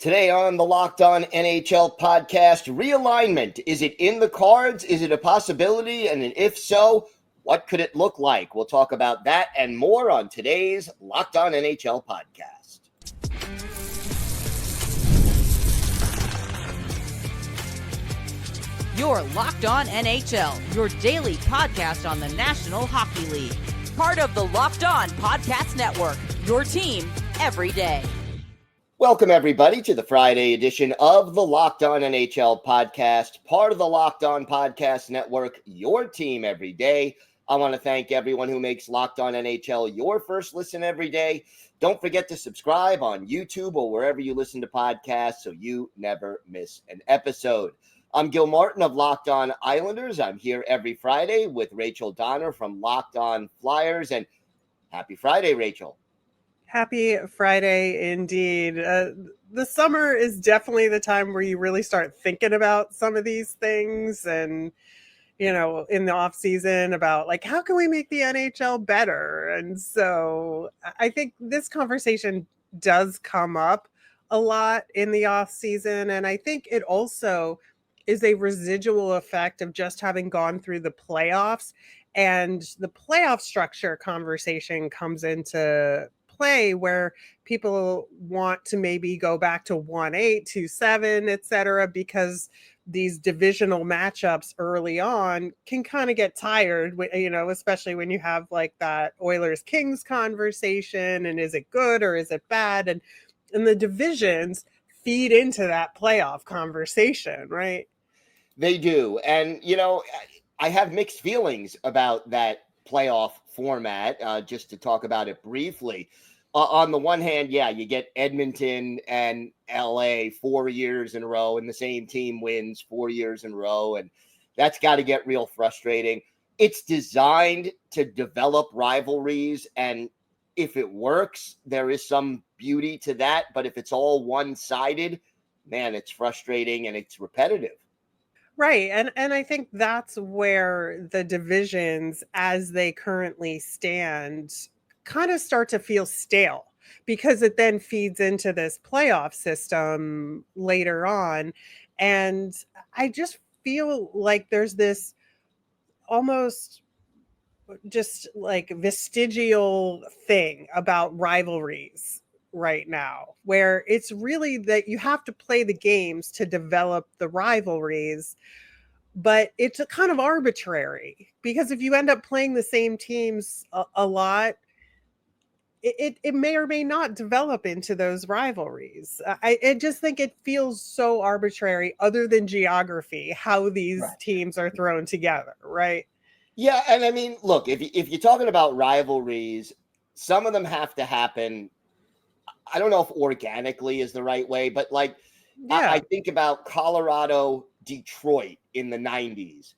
Today on the Locked On NHL Podcast, realignment. Is it in the cards? Is it a possibility? And if so, what could it look like? We'll talk about that and more on today's Locked On NHL Podcast. You're Locked On NHL, your daily podcast on the National Hockey League. Part of the Locked On Podcast Network, your team every day. Welcome, everybody, to the Friday edition of the Locked On NHL Podcast, part of the Locked On Podcast Network, your team every day. I want to thank everyone who makes Locked On NHL your first listen every day. Don't forget to subscribe on YouTube or wherever you listen to podcasts so you never miss an episode. I'm Gil Martin of Locked On Islanders. I'm here every Friday with Rachel Donner from Locked On Flyers. And happy Friday, Rachel. Happy Friday indeed. The summer is definitely the time where you really start thinking about some of these things and, in the off season about like, how can we make the NHL better? And so I think this conversation does come up a lot in the off season. And I think it also is a residual effect of just having gone through the playoffs, and the playoff structure conversation comes into play where people want to maybe go back to 1-8, 2-7, etc., because these divisional matchups early on can kind of get tired, especially when you have like that Oilers-Kings conversation and is it good or is it bad? And the divisions feed into that playoff conversation, right? They do. And, I have mixed feelings about that playoff format, just to talk about it briefly. On the one hand, you get Edmonton and LA 4 years in a row, and the same team wins 4 years in a row, and that's got to get real frustrating. It's designed to develop rivalries, and if it works, there is some beauty to that, but if it's all one-sided, man, it's frustrating and it's repetitive. Right. And I think that's where the divisions as they currently stand kind of start to feel stale, because it then feeds into this playoff system later on. And I just feel like there's this almost just like vestigial thing about rivalries right now, where it's really that you have to play the games to develop the rivalries, but it's a kind of arbitrary, because if you end up playing the same teams a lot, it may or may not develop into those rivalries. I just think it feels so arbitrary, other than geography, how these teams are thrown together, right? Yeah, and I mean, look, if you're talking about rivalries, some of them have to happen. I don't know if organically is the right way, but like I think about Colorado, Detroit in the 90s.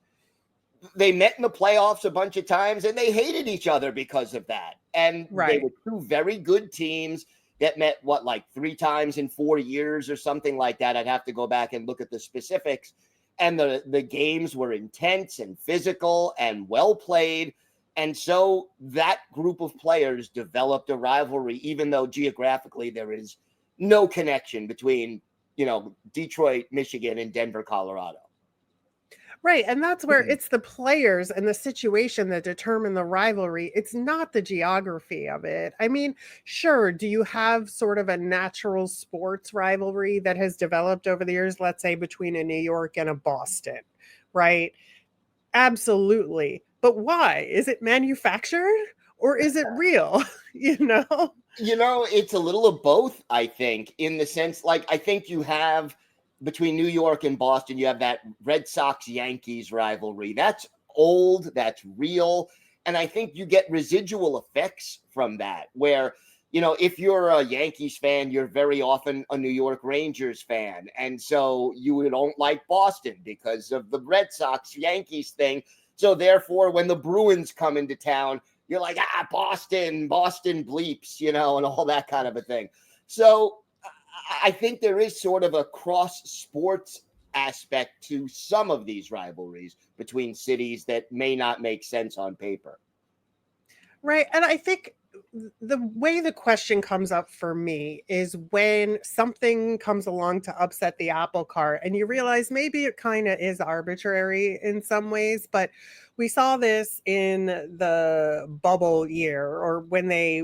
They met in the playoffs a bunch of times and they hated each other because of that. And they were two very good teams that met, like 3 times in 4 years or something like that. I'd have to go back and look at the specifics. And the games were intense and physical and well played. And so that group of players developed a rivalry, even though geographically there is no connection between, Detroit, Michigan, and Denver, Colorado. Right. And that's where it's the players and the situation that determine the rivalry. It's not the geography of it. I mean, sure, do you have sort of a natural sports rivalry that has developed over the years, let's say between a New York and a Boston, right? Absolutely. But why? Is it manufactured or is it real? It's a little of both, I think, in the sense, like, I think you have between New York and Boston, you have that Red Sox-Yankees rivalry. That's old, that's real. And I think you get residual effects from that, where, if you're a Yankees fan, you're very often a New York Rangers fan. And so you don't like Boston because of the Red Sox-Yankees thing. So therefore, when the Bruins come into town, you're like, Boston bleeps, and all that kind of a thing. So I think there is sort of a cross-sports aspect to some of these rivalries between cities that may not make sense on paper. Right. And I think the way the question comes up for me is when something comes along to upset the apple cart and you realize maybe it kind of is arbitrary in some ways, but we saw this in the bubble year, or when they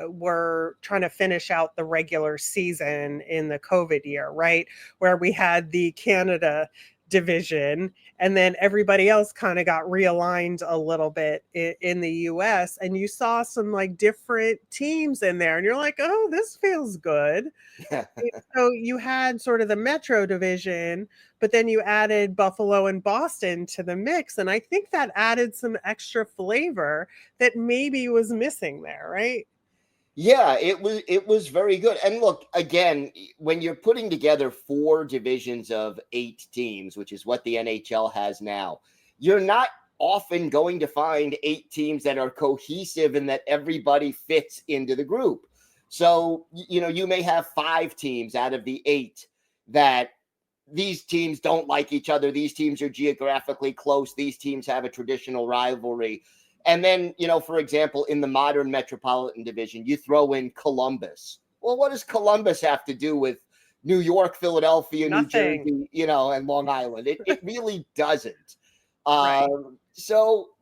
were trying to finish out the regular season in the COVID year, right? Where we had the Canada division and then everybody else kind of got realigned a little bit in the US, and you saw some like different teams in there and you're like, oh, this feels good. So you had sort of the Metro division, but then you added Buffalo and Boston to the mix, and I think that added some extra flavor that maybe was missing there, right? Yeah, it was very good. And look, again, when you're putting together 4 divisions of 8 teams, which is what the NHL has now, you're not often going to find 8 teams that are cohesive and that everybody fits into the group. So, you may have 5 teams out of the 8 that these teams don't like each other. These teams are geographically close. These teams have a traditional rivalry. And then, for example, in the modern Metropolitan Division, you throw in Columbus. Well, what does Columbus have to do with New York, Philadelphia, Nothing. New Jersey, and Long Island? It really doesn't. Right. So,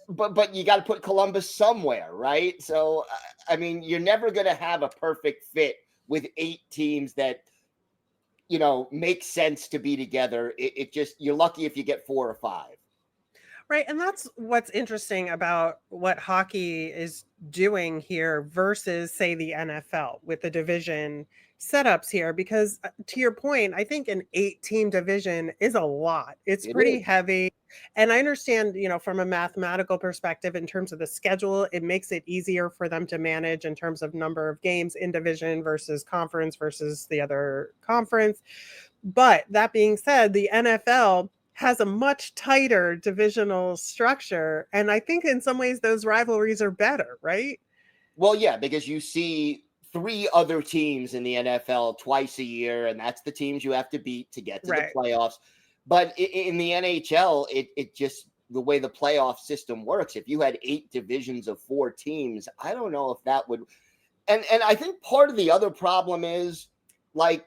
but you got to put Columbus somewhere, right? So, I mean, you're never going to have a perfect fit with 8 teams that, make sense to be together. It just, you're lucky if you get 4 or 5. Right. And that's what's interesting about what hockey is doing here versus, say, the NFL with the division setups here. Because to your point, I think an 8-team division is a lot. It's pretty heavy. And I understand, from a mathematical perspective, in terms of the schedule, it makes it easier for them to manage in terms of number of games in division versus conference versus the other conference. But that being said, the NFL has a much tighter divisional structure. And I think in some ways those rivalries are better, right? Well, yeah, because you see 3 other teams in the NFL twice a year, and that's the teams you have to beat to get to the playoffs. But in the NHL, it just, the way the playoff system works, if you had 8 divisions of 4 teams, I don't know if that would. And I think part of the other problem is, like,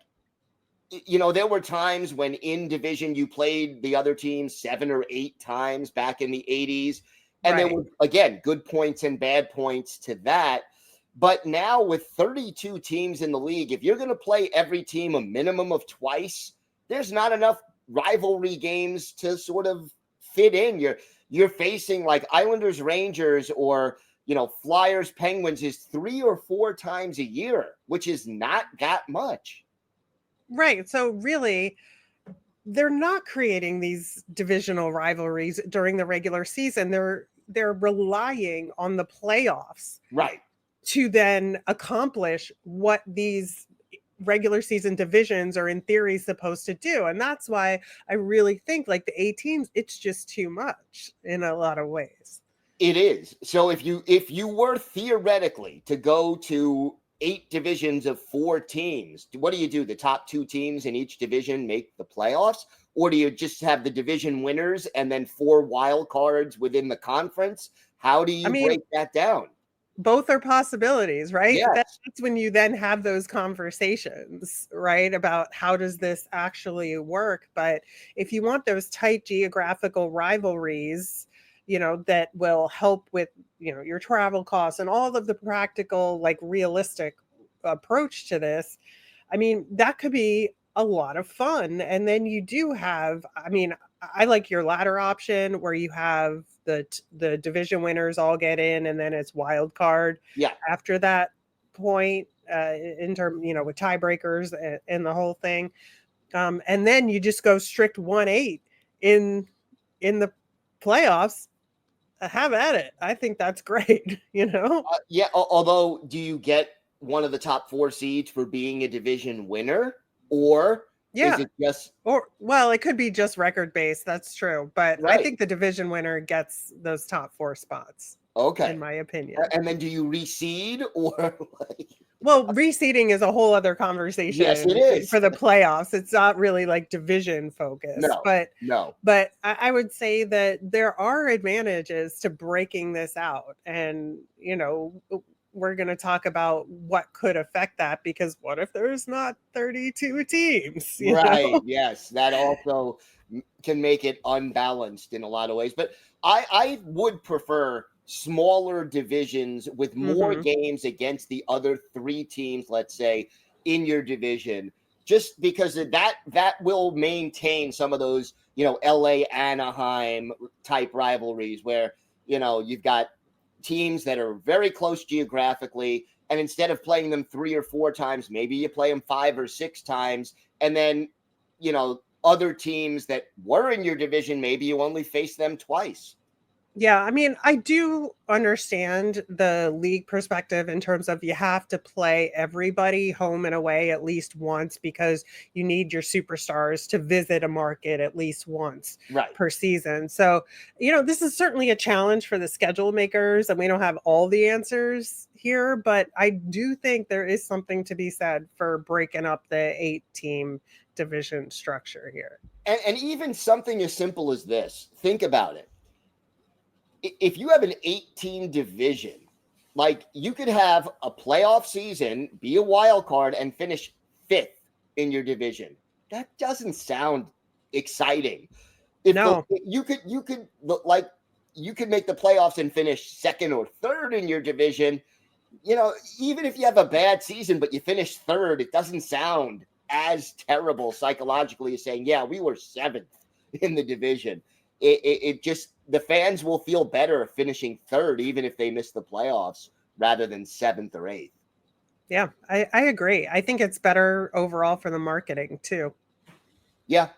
there were times when in division you played the other team 7 or 8 times back in the 80s. And there were, again, good points and bad points to that. But now with 32 teams in the league, if you're going to play every team a minimum of twice, there's not enough rivalry games to sort of fit in. You're facing like Islanders, Rangers, or, Flyers, Penguins is 3 or 4 times a year, which is not that much. Right. So really, they're not creating these divisional rivalries during the regular season. They're relying on the playoffs, right, to then accomplish what these regular season divisions are in theory supposed to do. And that's why I really think like the 8 teams, it's just too much in a lot of ways. It is. So if you were theoretically to go to 8 divisions of 4 teams, what do? The top 2 teams in each division make the playoffs? Or do you just have the division winners and then 4 wild cards within the conference? How do you break that down? Both are possibilities, right? Yes. That's when you then have those conversations, right? About how does this actually work? But if you want those tight geographical rivalries, that will help with, your travel costs and all of the practical, like realistic approach to this, I mean, that could be a lot of fun. And then you do have, I like your latter option where you have the division winners all get in and then it's wild card. Yeah. After that point, in terms, with tiebreakers and the whole thing. And then you just go strict 1-8 in the playoffs. Have at it. I think that's great. Yeah. Although, do you get one of the top 4 seeds for being a division winner, or is it just? Well, it could be just record based. That's true, but I think the division winner gets those top 4 spots. Okay, in my opinion. And then do you reseed or? Well, reseeding is a whole other conversation. Yes, it is. For the playoffs. It's not really like division focused. No. But I would say that there are advantages to breaking this out. And, we're going to talk about what could affect that, because what if there's not 32 teams? Right. Yes. That also can make it unbalanced in a lot of ways. But I would prefer smaller divisions with more games against the other 3 teams, let's say, in your division, just because of that will maintain some of those, LA Anaheim type rivalries where, you've got teams that are very close geographically, and instead of playing them 3 or 4 times, maybe you play them 5 or 6 times, and then, other teams that were in your division, maybe you only face them twice. Yeah, I mean, I do understand the league perspective in terms of you have to play everybody home and away at least once, because you need your superstars to visit a market at least once per season. So, this is certainly a challenge for the schedule makers, and we don't have all the answers here, but I do think there is something to be said for breaking up the 8-team division structure here. And even something as simple as this, think about it. If you have an 8-team division, like, you could have a playoff season, be a wild card, and finish 5th in your division. That doesn't sound exciting. No. You could make the playoffs and finish 2nd or 3rd in your division. Even if you have a bad season, but you finish 3rd, it doesn't sound as terrible psychologically as saying, yeah, we were 7th in the division. It just, the fans will feel better finishing 3rd, even if they miss the playoffs, rather than 7th or 8th. Yeah, I agree. I think it's better overall for the marketing too. Yeah,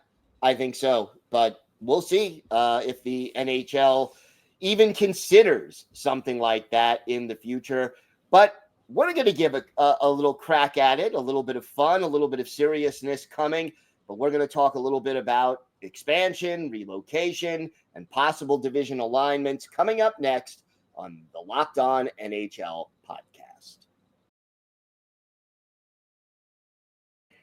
I think so. But we'll see if the NHL even considers something like that in the future. But we're going to give a little crack at it, a little bit of fun, a little bit of seriousness coming. But we're going to talk a little bit about expansion, relocation, and possible division alignments coming up next on the Locked On NHL podcast.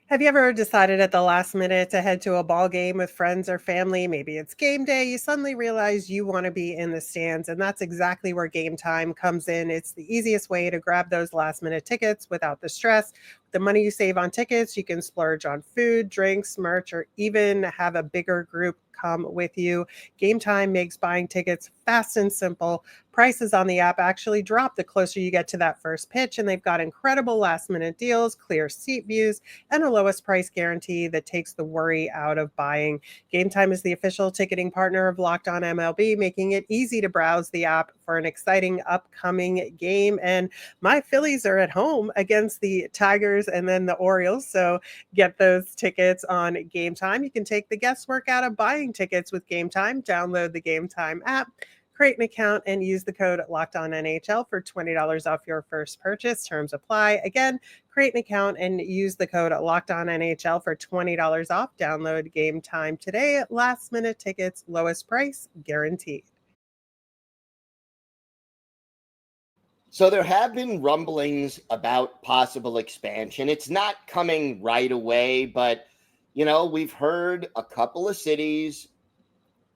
Have you ever decided at the last minute to head to a ball game with friends or family? Maybe it's game day. You suddenly realize you want to be in the stands, and that's exactly where Gametime comes in. It's the easiest way to grab those last minute tickets without the stress. The money you save on tickets, you can splurge on food, drinks, merch, or even have a bigger group come with you. Gametime makes buying tickets fast and simple. Prices on the app actually drop the closer you get to that first pitch, and they've got incredible last minute deals, clear seat views, and a lowest price guarantee that takes the worry out of buying. Gametime is the official ticketing partner of Locked On MLB, making it easy to browse the app for an exciting upcoming game. And my Phillies are at home against the Tigers and then the Orioles, so get those tickets on Gametime. You can take the guesswork out of buying tickets with Gametime. Download the Gametime app, create an account, and use the code LOCKEDONNHL for $20 off your first purchase. Terms apply. Again, create an account and use the code LOCKEDONNHL for $20 off. Download Gametime today. Last minute tickets, lowest price guaranteed. So there have been rumblings about possible expansion. It's not coming right away, but, we've heard a couple of cities,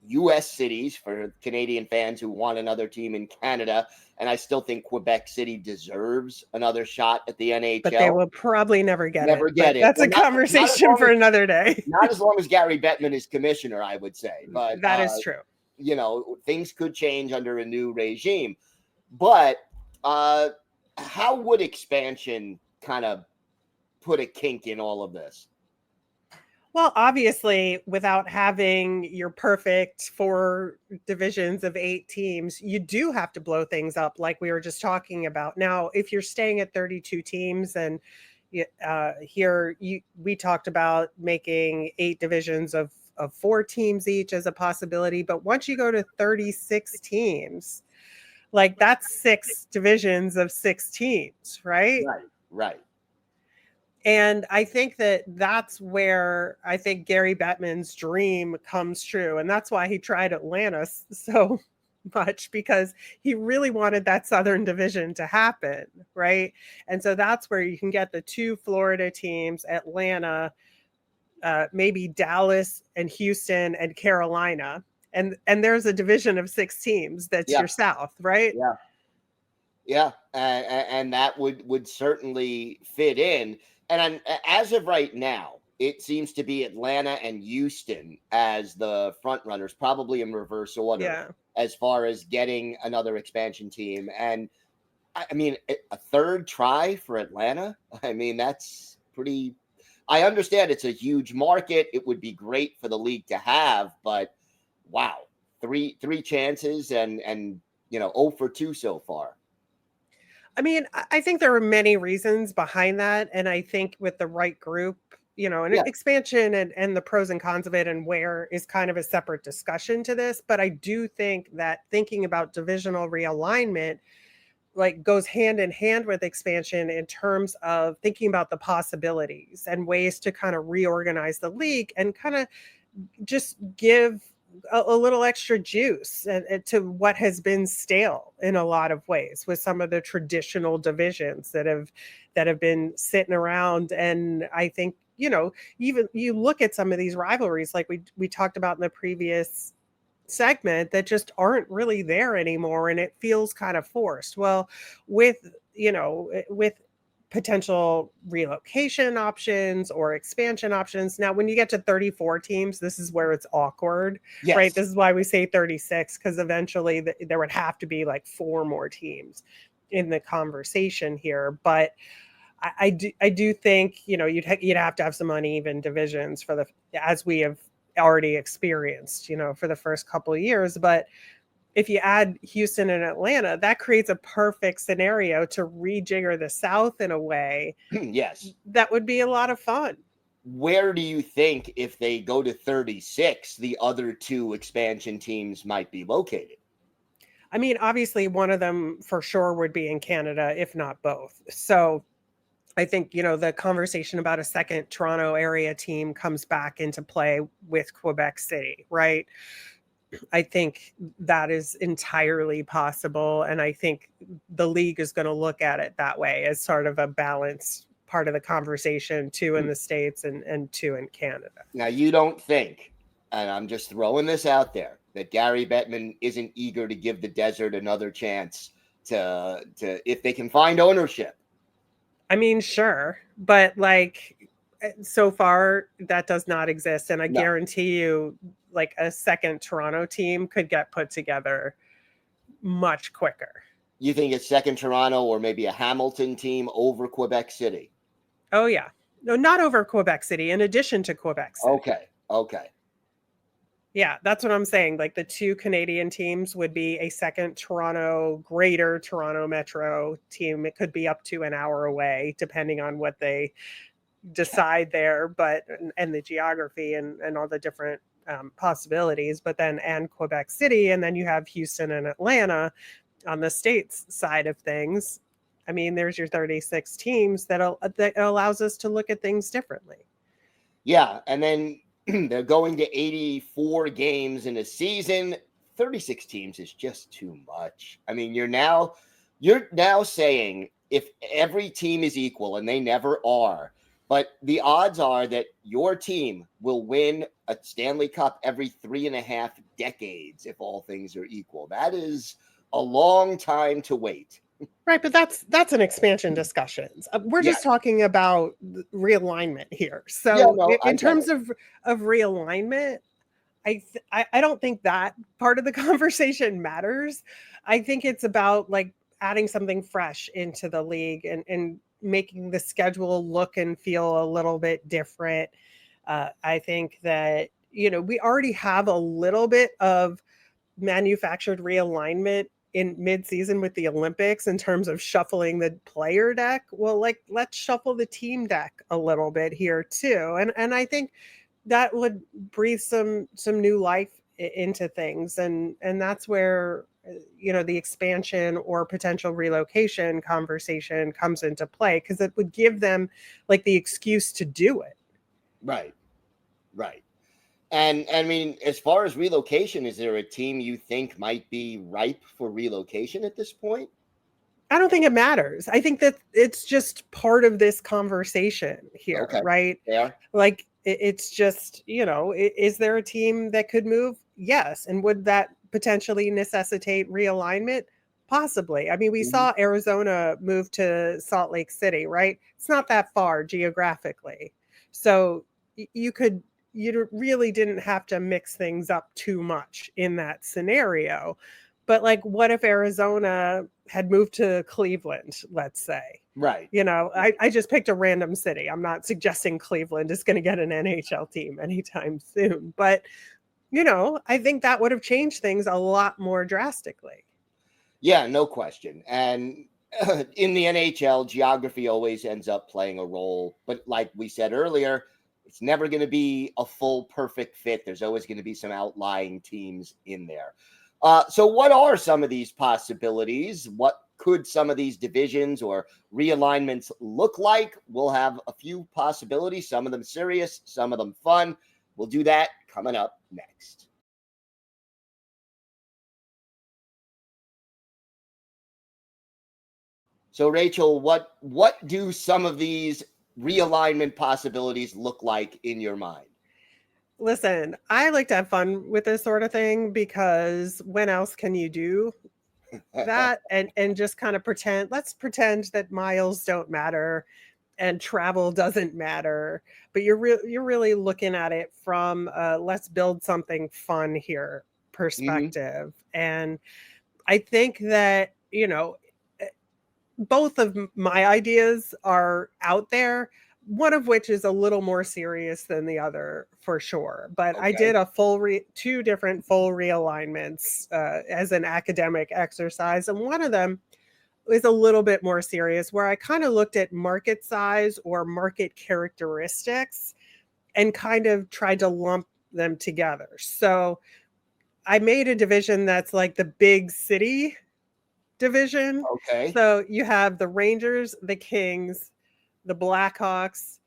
U.S. cities for Canadian fans who want another team in Canada, and I still think Quebec City deserves another shot at the NHL. But they will probably never get it. That's well, a conversation for another day. Not as long as Gary Bettman is commissioner, I would say. But that is true. Things could change under a new regime. But how would expansion kind of put a kink in all of this? Well, obviously, without having your perfect 4 divisions of 8 teams, you do have to blow things up like we were just talking about. Now, if you're staying at 32 teams, and we talked about making 8 divisions of 4 teams each as a possibility. But once you go to 36 teams, like, that's 6 divisions of 6 teams, right? Right. And I think that's where I think Gary Bettman's dream comes true. And that's why he tried Atlanta so much, because he really wanted that Southern Division to happen, right? And so that's where you can get the 2 Florida teams, Atlanta, maybe Dallas and Houston and Carolina. And there's a division of 6 teams that's your South, right? Yeah. Yeah, and that would certainly fit in. And as of right now, it seems to be Atlanta and Houston as the front runners, probably in reverse order, Yeah. as far as getting another expansion team. And I mean, a third try for Atlanta. I mean, that's pretty. I understand it's a huge market. It would be great for the league to have, but wow, three chances and 0 for 2 so far. I mean, I think there are many reasons behind that. And I think with the right group, an Yeah. expansion and the pros and cons of it and where is kind of a separate discussion to this. But I do think that thinking about divisional realignment like goes hand in hand with expansion in terms of thinking about the possibilities and ways to kind of reorganize the league and kind of just give a little extra juice to what has been stale in a lot of ways with some of the traditional divisions that have been sitting around. And I think, even you look at some of these rivalries like we talked about in the previous segment that just aren't really there anymore, and it feels kind of forced. Well, with potential relocation options or expansion options. Now, when you get to 34 teams, this is where it's awkward, Yes. right? This is why we say 36, because eventually there would have to be like 4 more teams in the conversation here. But I do think, you'd have to have some uneven divisions as we have already experienced, for the first couple of years. But if you add Houston and Atlanta, that creates a perfect scenario to rejigger the South in a way. Yes. That would be a lot of fun. Where do you think, if they go to 36, the other 2 expansion teams might be located? I mean, obviously one of them for sure would be in Canada, if not both. So I think, the conversation about a second Toronto area team comes back into play with Quebec City, right? I think that is entirely possible. And I think the league is going to look at it that way as sort of a balanced part of the conversation, 2 in the States and 2 in Canada. Now, you don't think, and I'm just throwing this out there, that Gary Bettman isn't eager to give the desert another chance to if they can find ownership? I mean, sure. But so far that does not exist. And I guarantee you, like a second Toronto team could get put together much quicker. You think it's second Toronto or maybe a Hamilton team over Quebec City? Oh, yeah. No, not over Quebec City, in addition to Quebec City. Okay. Yeah, that's what I'm saying. Like the 2 Canadian teams would be a second Greater Toronto Metro team. It could be up to an hour away, depending on what they decide there, and the geography and all the different possibilities. But then and Quebec City, and then you have Houston and Atlanta on the States side of things. I mean, there's your 36 teams that allows us to look at things differently. Yeah, and then they're going to 84 games in a season. 36 teams is just too much. I mean, you're now saying if every team is equal, and they never are, but the odds are that your team will win a Stanley Cup every 3.5 decades if all things are equal. That is a long time to wait. Right, but that's an expansion discussions. We're just talking about realignment here. So in terms of realignment, I don't think that part of the conversation matters. I think it's about like adding something fresh into the league and making the schedule look and feel a little bit different. I think that, we already have a little bit of manufactured realignment in mid-season with the Olympics in terms of shuffling the player deck. Well, let's shuffle the team deck a little bit here too. And I think that would breathe some new life into things. And that's where, the expansion or potential relocation conversation comes into play, because it would give them like the excuse to do it. Right. And I mean, as far as relocation, is there a team you think might be ripe for relocation at this point? I don't think it matters. I think that it's just part of this conversation here, right? Yeah. Like it's just, is there a team that could move? Yes. And would that potentially necessitate realignment? Possibly. I mean, we saw Arizona move to Salt Lake City, right? It's not that far geographically. So you really didn't have to mix things up too much in that scenario. But like, what if Arizona had moved to Cleveland, let's say? Right. You know, I just picked a random city. I'm not suggesting Cleveland is going to get an NHL team anytime soon. But, you know, I think that would have changed things a lot more drastically. Yeah, no question. And in the NHL, geography always ends up playing a role. But like we said earlier, it's never going to be a full perfect fit. There's always going to be some outlying teams in there. So what are some of these possibilities? What could some of these divisions or realignments look like? We'll have a few possibilities, some of them serious, some of them fun. We'll do that coming up next. So, Rachel, what do some of these realignment possibilities look like in your mind? Listen, I like to have fun with this sort of thing because when else can you do that and just kind of let's pretend that miles don't matter and travel doesn't matter, but you're really looking at it from let's build something fun here perspective. And I think that, you know, both of my ideas are out there, one of which is a little more serious than the other for sure. But I did a two different full realignments as an academic exercise. And one of them is a little bit more serious, where I kind of looked at market size or market characteristics and kind of tried to lump them together. So I made a division that's like the big city division. Okay. So you have the Rangers, the Kings, the Blackhawks,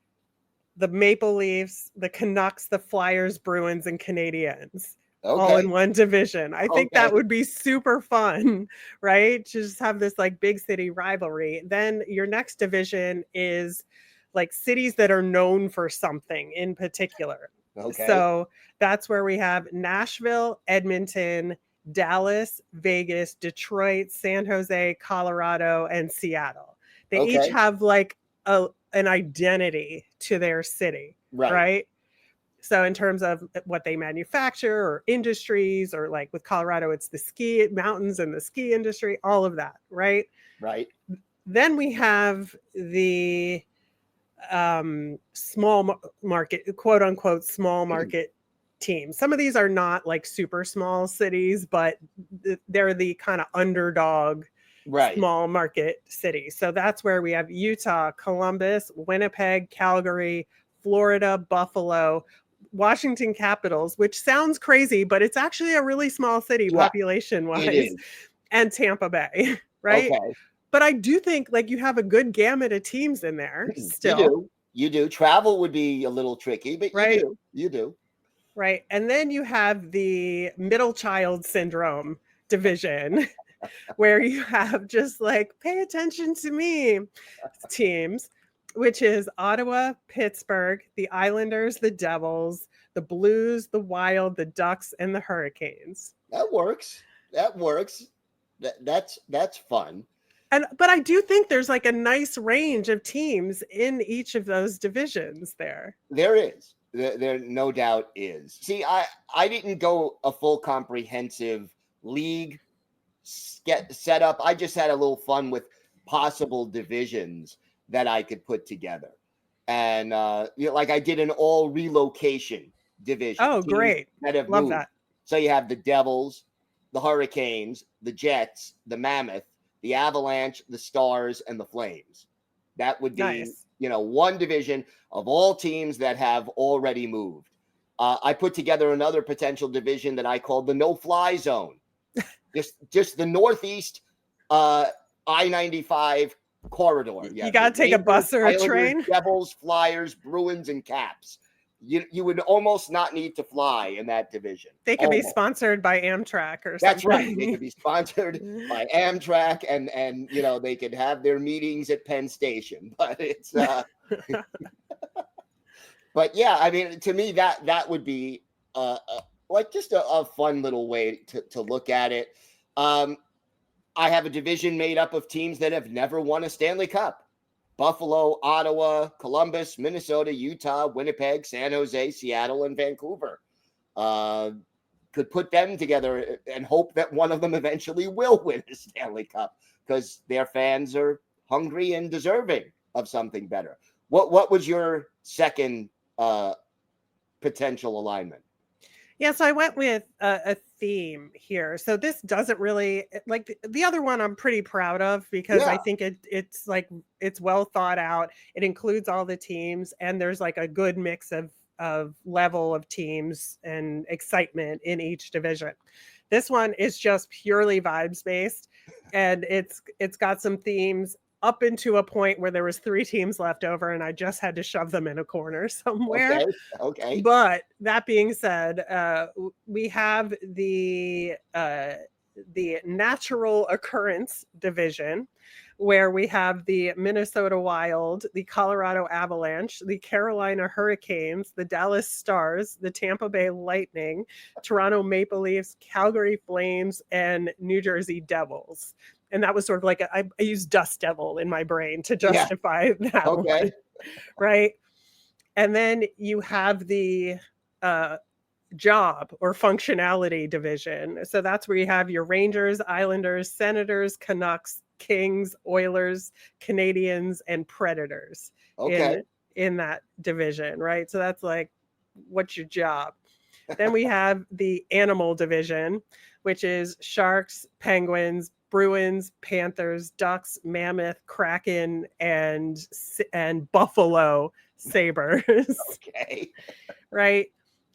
the Maple Leafs, the Canucks, the Flyers, Bruins, and Canadiens. All in one division. I think that would be super fun, right? To just have this like big city rivalry. Then your next division is like cities that are known for something in particular. So that's where we have Nashville, Edmonton, Dallas, Vegas, Detroit, San Jose, Colorado, and Seattle. They each have like an identity to their city, right? So in terms of what they manufacture or industries, or like with Colorado, it's the ski mountains and the ski industry, all of that, right? Right. Then we have the small market, quote unquote, small market teams. Some of these are not like super small cities, but they're the kind of underdog small market cities. So that's where we have Utah, Columbus, Winnipeg, Calgary, Florida, Buffalo, Washington Capitals, which sounds crazy, but it's actually a really small city population wise, and Tampa Bay, right? But I do think like you have a good gamut of teams in there still. You do. Travel would be a little tricky, but you do. Right. And then you have the middle child syndrome division where you have just like, pay attention to me teams, which is Ottawa, Pittsburgh, the Islanders, the Devils, the Blues, the Wild, the Ducks, and the Hurricanes. That works. That's fun. But I do think there's like a nice range of teams in each of those divisions there. There is. There no doubt is. See, I didn't go a full comprehensive league set up. I just had a little fun with possible divisions that I could put together. And like I did an all relocation division. Oh, great. Love that. So you have the Devils, the Hurricanes, the Jets, the Mammoth, the Avalanche, the Stars, and the Flames. That would be, one division of all teams that have already moved. I put together another potential division that I called the no-fly zone. just the Northeast I-95 corridor. You got to take a bus or a train. Devils, Flyers, Bruins, and Caps. You would almost not need to fly in that division. They could be sponsored by Amtrak or something. That's right. They could be sponsored by Amtrak, and they could have their meetings at Penn Station. But it's but yeah, I mean, to me that would be like just a fun little way to look at it. I have a division made up of teams that have never won a Stanley Cup. Buffalo, Ottawa, Columbus, Minnesota, Utah, Winnipeg, San Jose, Seattle, and Vancouver. Could put them together and hope that one of them eventually will win a Stanley Cup because their fans are hungry and deserving of something better. What was your second potential alignment? Yeah, so I went with a theme here. So this doesn't really, like the other one I'm pretty proud of because I think it's like it's well thought out. It includes all the teams and there's like a good mix of level of teams and excitement in each division. This one is just purely vibes based, and it's got some themes up into a point where there was 3 teams left over and I just had to shove them in a corner somewhere. Okay. But that being said, we have the natural occurrence division where we have the Minnesota Wild, the Colorado Avalanche, the Carolina Hurricanes, the Dallas Stars, the Tampa Bay Lightning, Toronto Maple Leafs, Calgary Flames, and New Jersey Devils. And that was sort of like I used Dust Devil in my brain to justify that one, right? And then you have the job or functionality division. So that's where you have your Rangers, Islanders, Senators, Canucks, Kings, Oilers, Canadians, and Predators in that division, right? So that's like, what's your job? Then we have the animal division, which is Sharks, Penguins, Bruins, Panthers, Ducks, Mammoth, Kraken, and Buffalo Sabres. Okay. Right.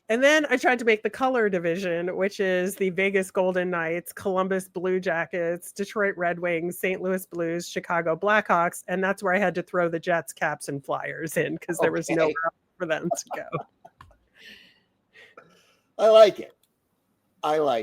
And then I tried to make the color division, which is the Vegas Golden Knights, Columbus Blue Jackets, Detroit Red Wings, St. Louis Blues, Chicago Blackhawks. And that's where I had to throw the Jets, Caps, and Flyers in because there was nowhere else for them to go. I like it. I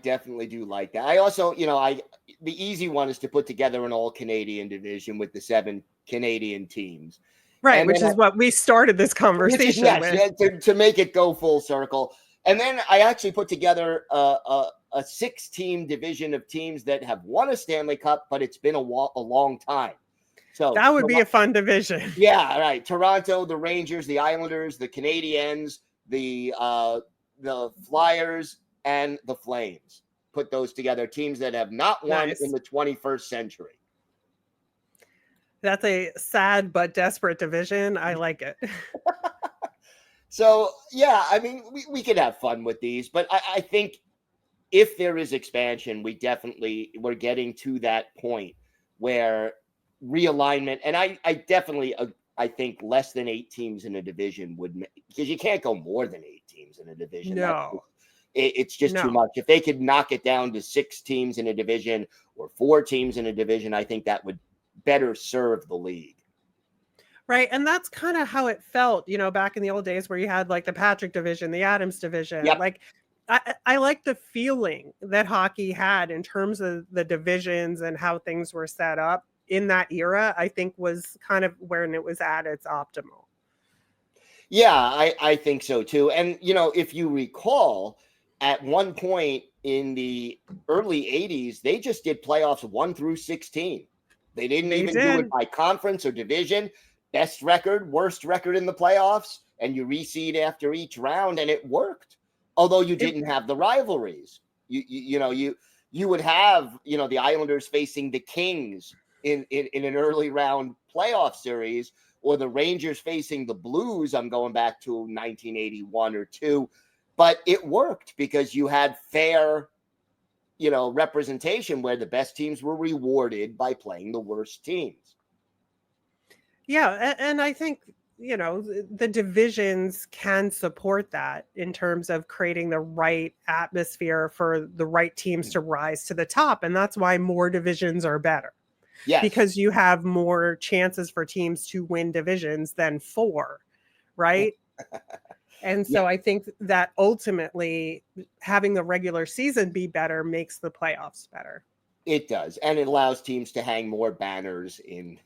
definitely do like that. I also, the easy one is to put together an all Canadian division with the 7 Canadian teams. Right, which is what we started this conversation with. To make it go full circle. And then I actually put together a 6-team division of teams that have won a Stanley Cup, but it's been a long time. So that would be a fun division. Yeah, right. Toronto, the Rangers, the Islanders, the Canadiens, the Flyers, and the Flames. Put those together. Teams that have not won in the 21st century. That's a sad but desperate division. I like it. So, yeah, I mean, we could have fun with these, but I think if there is expansion, we're getting to that point where realignment, and I definitely I think less than 8 teams in a division would, because you can't go more than 8 teams in a division. No. It's just too much. If they could knock it down to 6 teams in a division or 4 teams in a division, I think that would better serve the league. Right. And that's kind of how it felt, back in the old days where you had like the Patrick division, the Adams division. Yep. Like I like the feeling that hockey had in terms of the divisions and how things were set up in that era, I think was kind of when it was at its optimal. Yeah, I think so too. And, if you recall, at one point in the early 80s, they just did playoffs 1 through 16. They didn't even do it by conference or division. Best record, worst record in the playoffs, and you reseed after each round, and it worked. Although you didn't have the rivalries. You would have, the Islanders facing the Kings in an early round playoff series, or the Rangers facing the Blues. I'm going back to 1981 or 2. But it worked because you had fair, representation where the best teams were rewarded by playing the worst teams. Yeah. And I think, the divisions can support that in terms of creating the right atmosphere for the right teams to rise to the top. And that's why more divisions are better. Yes. Because you have more chances for teams to win divisions than 4, right? And so I think that ultimately having the regular season be better makes the playoffs better. It does. And it allows teams to hang more banners in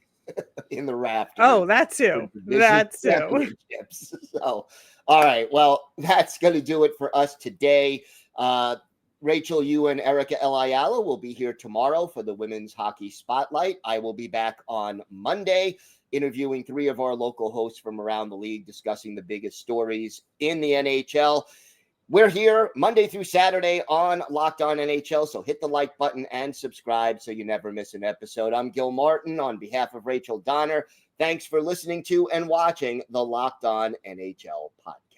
the rafters. Oh, that too. That too. So, all right. Well, that's going to do it for us today. Rachel, you and Erica Eliala will be here tomorrow for the Women's Hockey Spotlight. I will be back on Monday interviewing 3 of our local hosts from around the league, discussing the biggest stories in the NHL. We're here Monday through Saturday on Locked On NHL, so hit the like button and subscribe so you never miss an episode. I'm Gil Martin on behalf of Rachel Donner. Thanks for listening to and watching the Locked On NHL podcast.